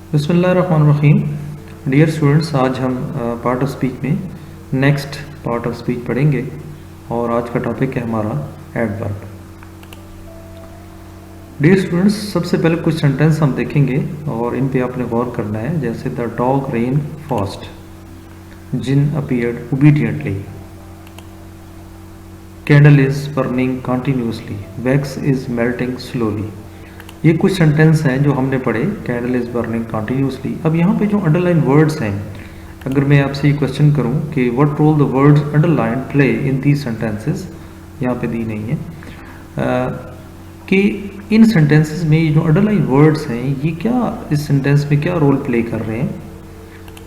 बिस्मिल्लाहिर्रहमानिर्रहीम। Dear students, आज हम पार्ट ऑफ स्पीच में नेक्स्ट पार्ट ऑफ स्पीच पढ़ेंगे और आज का टॉपिक है हमारा एडवर्ब। डियर स्टूडेंट्स, सबसे पहले कुछ सेंटेंस हम देखेंगे और इन पे आपने गौर करना है। जैसे the dog ran fast, Jim appeared obediently, candle is burning continuously, wax is melting slowly. ये कुछ सेंटेंस हैं जो हमने पढ़े, कैंडल इज बर्निंग कंटिन्यूसली। अब यहाँ पे जो अंडरलाइन वर्ड्स हैं, अगर मैं आपसे ये क्वेश्चन करूँ कि what role the words underline play in these sentences, यहाँ पे दी नहीं है कि इन सेंटेंसेस में ये जो अंडरलाइन वर्ड्स हैं ये क्या इस सेंटेंस में क्या रोल प्ले कर रहे हैं।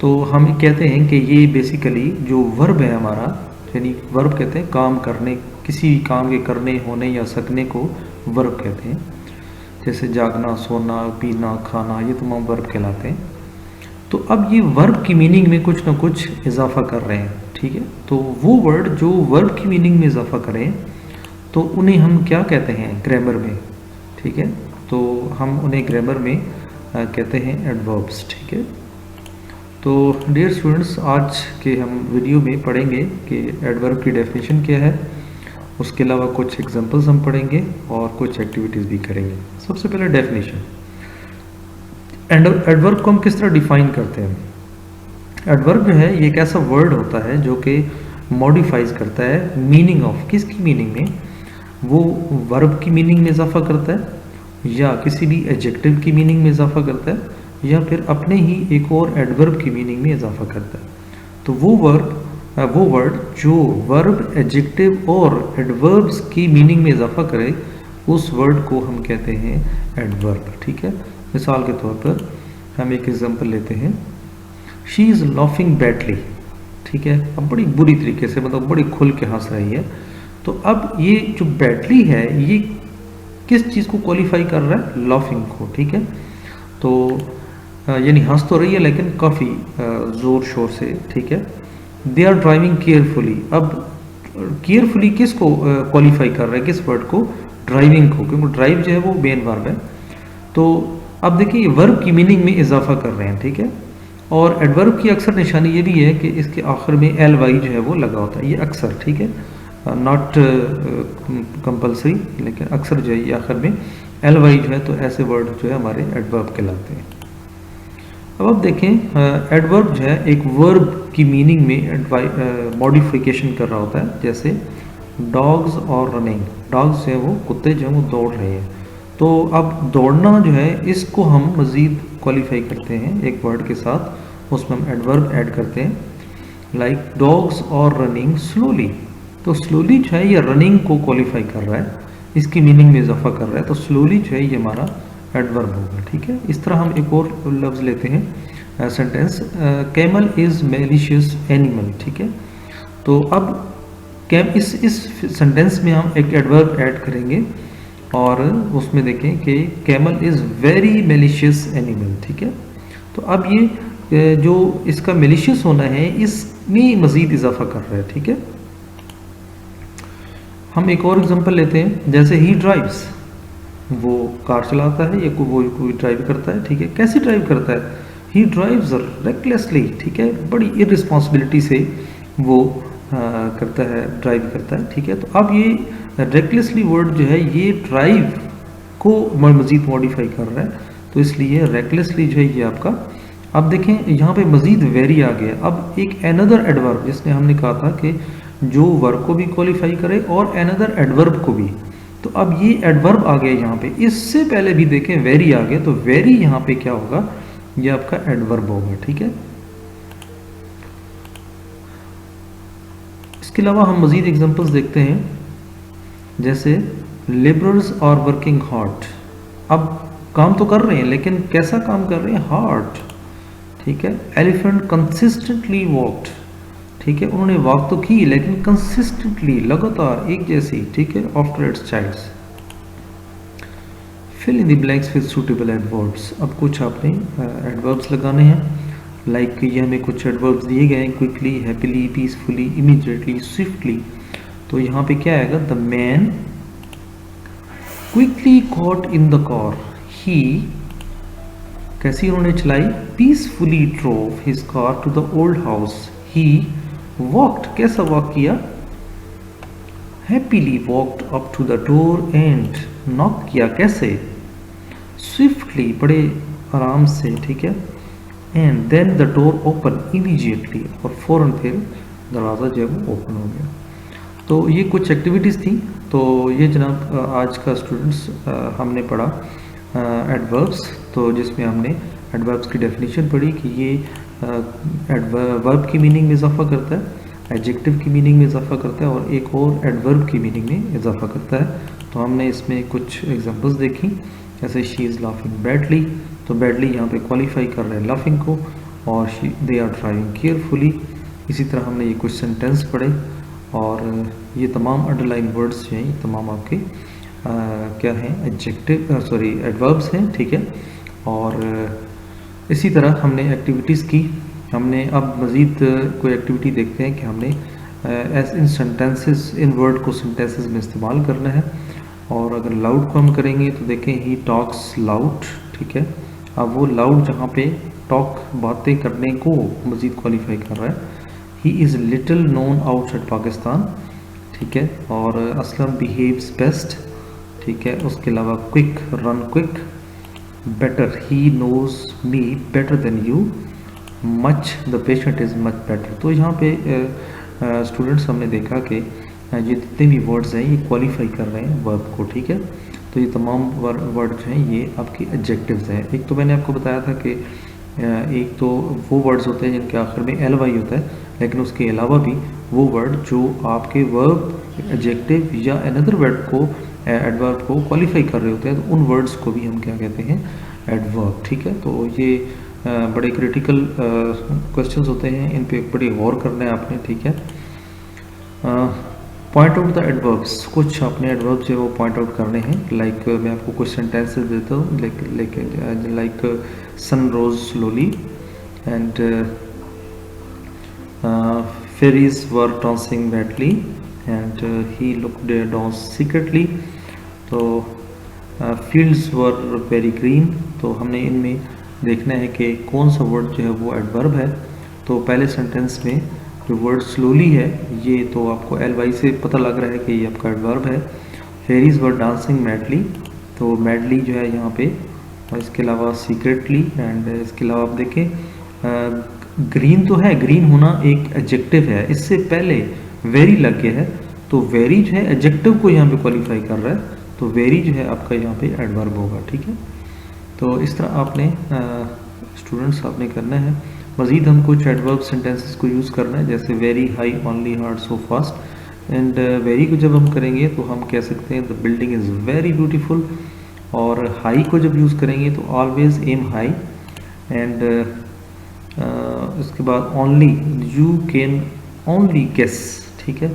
तो हम कहते हैं कि ये बेसिकली जो वर्ब है हमारा, यानी वर्ब कहते हैं काम करने, किसी भी काम के करने, होने या सकने को वर्ब कहते हैं। जैसे जागना, सोना, पीना, खाना, ये तमाम वर्ब कहलाते हैं। तो अब ये वर्ब की मीनिंग में कुछ ना कुछ इजाफा कर रहे हैं, ठीक है। तो वो वर्ड जो वर्ब की मीनिंग में इजाफा करें तो उन्हें हम क्या कहते हैं ग्रामर में, ठीक है। तो हम उन्हें ग्रामर में कहते हैं एडवर्ब्स, ठीक है। तो डियर स्टूडेंट्स, आज के हम वीडियो में पढ़ेंगे कि एडवर्ब की डेफिनेशन क्या है, उसके अलावा कुछ एग्जांपल्स हम पढ़ेंगे और कुछ एक्टिविटीज़ भी करेंगे। सबसे पहले डेफिनेशन, एडवर्ब को हम किस तरह डिफाइन करते हैं। एडवर्ब जो है ये एक ऐसा वर्ड होता है जो कि मॉडिफाइज करता है मीनिंग ऑफ, किसकी मीनिंग में, वो वर्ब की मीनिंग में इजाफा करता है या किसी भी एडजेक्टिव की मीनिंग में इजाफा करता है या फिर अपने ही एक और एडवर्ब की मीनिंग में इजाफा करता है। तो वो वर्ड जो वर्ब, एडजेक्टिव और एडवर्ब्स की मीनिंग में इजाफा करे, उस वर्ड को हम कहते हैं एडवर्ब, ठीक है। मिसाल के तौर पर हम एक एग्जांपल लेते हैं, शी इज़ लाफिंग बैडली, ठीक है। अब बड़ी बुरी तरीके से, मतलब बड़ी खुल के हंस रही है। तो अब ये जो बैडली है ये किस चीज़ को क्वालिफाई कर रहा है, लाफिंग को, ठीक है। तो यानी हंस तो रही है लेकिन काफ़ी ज़ोर शोर से, ठीक है। दे आर ड्राइविंग केयरफुली, अब केयरफुली किसको क्वालिफाई कर रहा है, किस वर्ड को, ड्राइविंग को, क्योंकि ड्राइव जो है वो मेन वर्ब है। तो अब देखिए ये वर्ब की मीनिंग में इजाफा कर रहे हैं, ठीक है। और एडवर्ब की अक्सर निशानी ये भी है कि इसके आखिर में एल वाई जो है वो लगा होता है, ये अक्सर, ठीक है, नॉट कंपल्सरी, लेकिन अक्सर जो है ये आखिर में एल वाई जो है, तो ऐसे वर्ड जो है हमारे एडवर्ब कहलाते हैं। अब देखें, एडवर्ब जो है एक वर्ब की मीनिंग में मॉडिफिकेशन कर रहा होता है। जैसे डॉग्स और रनिंग, डॉग्स जो है वो कुत्ते जो है वो दौड़ रहे हैं। तो अब दौड़ना जो है इसको हम मज़ीद क्वालिफाई करते हैं एक वर्ड के साथ, उसमें हम एडवर्ब ऐड करते हैं, लाइक डॉग्स और रनिंग स्लोली। तो स्लोली जो है ये रनिंग को क्वालिफाई कर रहा है, इसकी मीनिंग में इजाफा कर रहा है। तो स्लोली जो है ये हमारा एडवर्ब होगा, ठीक है। इस तरह हम एक और लफ्ज़ लेते हैं sentence, camel is malicious animal, ठीक है। तो अब इस सेंटेंस में हम एक एडवर्ब ऐड करेंगे और उसमें देखें कि camel is very malicious animal, ठीक है। तो अब ये जो इसका मेलिशियस होना है इसमें मज़ीद इजाफा कर रहा है, ठीक है। हम एक और एग्जांपल लेते हैं, जैसे ही ड्राइव्स, वो कार चलाता है या वो कोई ड्राइव करता है, ठीक है। कैसे ड्राइव करता है, ही ड्राइव्स रेकलेसली, ठीक है, बड़ी इररिस्पॉन्सिबिलिटी से वो करता है, ड्राइव करता है, ठीक है। तो अब ये रेकलेसली वर्ड जो है ये ड्राइव को मज़ीद मॉडिफाई कर रहा है, तो इसलिए रेकलेसली जो है ये आपका। अब देखें यहाँ पे मज़ीद वेरी आ गया। अब एक एनदर एडवर्ब, जिसने हमने कहा था कि जो वर्ब को भी क्वालिफाई करे और एनदर एडवर्ब को भी, तो अब ये एडवर्ब आ गया यहाँ पे। इससे पहले भी देखें वेरी आ गया, तो वेरी यहाँ पे क्या होगा, ये आपका एडवर्ब होगा, ठीक है। इसके अलावा हम मज़ीद एग्जांपल्स देखते हैं, जैसे लेबरर्स आर वर्किंग हार्ड। अब काम तो कर रहे हैं लेकिन कैसा काम कर रहे हैं, हार्ड, ठीक है। एलिफेंट कंसिस्टेंटली वॉक्ड, ठीक है, उन्होंने वॉक तो की लेकिन कंसिस्टेंटली, लगातार, एक जैसी, ठीक है, after its childs. Fill in the blanks with suitable adverbs. अब कुछ आपने एडवर्ब्स लगाने हैं, लाइक ये हमें कुछ एडवर्ब्स दिए गए हैं, quickly, happily, peacefully, immediately, swiftly. तो यहाँ पे क्या आएगा, the man quickly got in the car, he कैसी उन्होंने चलाई? Peacefully drove his car to the old house, he walked, कैसा वॉक किया? Happily walked up to the door and knock किया, कैसे? स्विफ्टली, बड़े आराम से, ठीक है। And then the door open immediately, और फ़ौरन फिर दरवाज़ा जो है वो ओपन हो गया। तो ये कुछ एक्टिविटीज़ थी। तो ये जनाब आज का स्टूडेंट्स हमने पढ़ा एडवर्ब्स, तो जिसमें हमने एडवर्ब्स की डेफिनेशन पढ़ी कि ये वर्ब की मीनिंग में इजाफा करता है, एडजेक्टिव की मीनिंग में इजाफा करता है, और एक और एडवर्ब की मीनिंग में इजाफा करता है। तो हमने इसमें कुछ एग्जांपल्स देखी, जैसे शी इज़ लाफिंग बैडली, तो बैडली यहाँ पे क्वालिफाई कर रहे हैं लाफिंग को, और दे आर ड्राइविंग केयरफुली। इसी तरह हमने ये कुछ सेंटेंस पढ़े, और ये तमाम अंडरलाइन वर्ड्स जो हैं ये तमाम आपके क्या हैं, एडजेक्टिव सॉरी एडवर्ब्स हैं, ठीक है। और इसी तरह हमने एक्टिविटीज़ की। हमने अब मज़ीद कोई एक्टिविटी देखते हैं कि हमने एस इन सेंटेंसेस, इन वर्ड को सेंटेंसेस में इस्तेमाल करना है। और अगर लाउड को हम करेंगे तो देखें ही टॉक्स लाउड, ठीक है। अब वो लाउड जहाँ पे टॉक बातें करने को मज़ीद क्वालिफाई कर रहा है। He is little known outside Pakistan, ठीक है। और असलम बिहेव्स बेस्ट, ठीक है। उसके अलावा quick, run quick, better, he knows me better than you, much, the patient is much better. तो यहाँ पे स्टूडेंट्स हमने देखा कि ये जितने भी वर्ड्स हैं ये क्वालिफाई कर रहे हैं वर्ब को, ठीक है। तो ये तमाम वर्ड जो हैं ये आपके एडजेक्टिव्स हैं। एक तो मैंने आपको बताया था कि एक तो वो वर्ड्स होते हैं जिनके आखिर में एल वाई होता है, लेकिन उसके अलावा भी वो वर्ड जो आपके वर्ब, एडजेक्टिव या अनदर वर्ड को, एडवर्ब को क्वालिफाई कर रहे होते हैं, तो उन वर्ड्स को भी हम क्या कहते हैं, एडवर्ब, ठीक है। तो ये बड़े क्रिटिकल क्वेश्चंस होते हैं, इन पे बड़े गौर करना है आपने, ठीक है। पॉइंट आउट द एडवर्ब्स, कुछ अपने एडवर्ब्स जो है वो पॉइंट आउट करने हैं। लाइक मैं आपको कुछ सेंटेंसेस देता हूँ, like sun rose slowly and fairies were dancing badly and he looked dance secretly. तो फील्ड्स वर वेरी ग्रीन। तो हमने इनमें देखना है कि कौन सा वर्ड जो है वो एडवर्ब है। तो पहले सेंटेंस में जो वर्ड स्लोली है ये तो आपको एल वाई से पता लग रहा है कि ये आपका एडवर्ब है। फेरीज वर डांसिंग मैडली, तो मैडली जो है यहाँ पे, और इसके अलावा सीक्रेटली, एंड इसके अलावा आप देखें ग्रीन तो है, ग्रीन होना एक एडजेक्टिव है, इससे पहले वेरी लग गया है, तो वेरी जो है एडजेक्टिव को यहाँ पे क्वालिफाई कर रहा है, तो वेरी जो है आपका यहाँ पे एडवर्ब होगा, ठीक है। तो इस तरह आपने स्टूडेंट्स आपने करना है। मज़ीद हम कुछ एडवर्ब सेंटेंसेस को यूज़ करना है, जैसे very high, only, hard, so fast. And very को जब हम करेंगे तो हम कह सकते हैं the building is very beautiful, और हाई को जब यूज़ करेंगे तो ऑलवेज एम हाई। एंड इसके बाद only, you can only guess, ठीक है।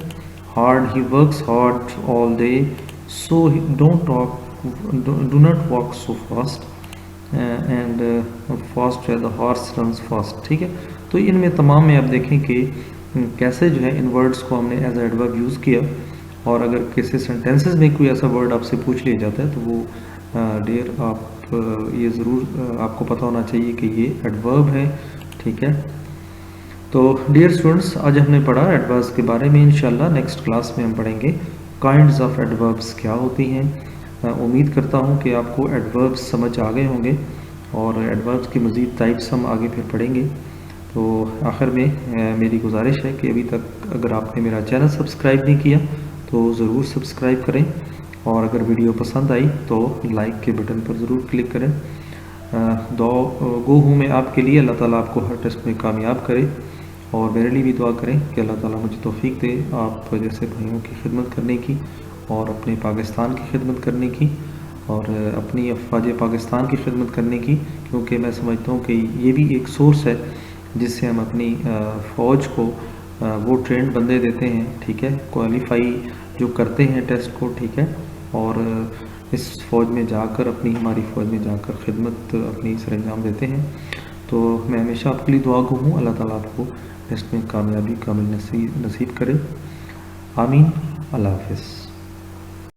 Hard, he works hard all day, so don't talk, do not walk so fast, and fast है द हॉर्स रन्स फास्ट, ठीक है। तो इनमें तमाम में आप देखें कि कैसे जो है इन वर्ड्स को हमने एज एडवर्ब यूज़ किया। और अगर किसी सेंटेंसेस में कोई ऐसा वर्ड आपसे पूछ लिया जाता है तो वो डियर आप ये ज़रूर आपको पता होना चाहिए कि ये एडवर्ब है, ठीक है। तो डियर स्टूडेंट्स, आज हमने पढ़ा एडवर्ब्स के बारे में। इंशाल्लाह नेक्स्ट क्लास में हम पढ़ेंगे काइंड्स ऑफ एडवर्ब्स क्या होती हैं। उम्मीद करता हूँ कि आपको एडवर्ब्स समझ आ गए होंगे, और एडवर्ब्स की मज़ीद टाइप्स हम आगे फिर पढ़ेंगे। तो आखिर में मेरी गुजारिश है कि अभी तक अगर आपने मेरा चैनल सब्सक्राइब नहीं किया तो ज़रूर सब्सक्राइब करें, और अगर वीडियो पसंद आई तो लाइक के बटन पर ज़रूर क्लिक करें। गो हूँ मैं आपके लिए, अल्लाह ताला आपको हर टेस्ट में कामयाब करे, और मेरे लिए भी दुआ करें कि अल्लाह ताला मुझे तौफीक दे आप जैसे भाइयों की खिदमत करने की, और अपने पाकिस्तान की खिदमत करने की, और अपनी अफवाज पाकिस्तान की खिदमत करने की, क्योंकि मैं समझता हूँ कि ये भी एक सोर्स है जिससे हम अपनी फ़ौज को वो ट्रेंड बंदे देते हैं, ठीक है, क्वालिफाई जो करते हैं टेस्ट को, ठीक है, और इस फ़ौज में जाकर हमारी फ़ौज में जाकर खिदमत अपनी सरअंजाम देते हैं। तो मैं हमेशा आपके लिए दुआ गो हूँ, अल्लाह ताला आपको टेस्ट में कामयाबी कामिल नसीब करे। आमीन। अल्लाह हाफ़िज़।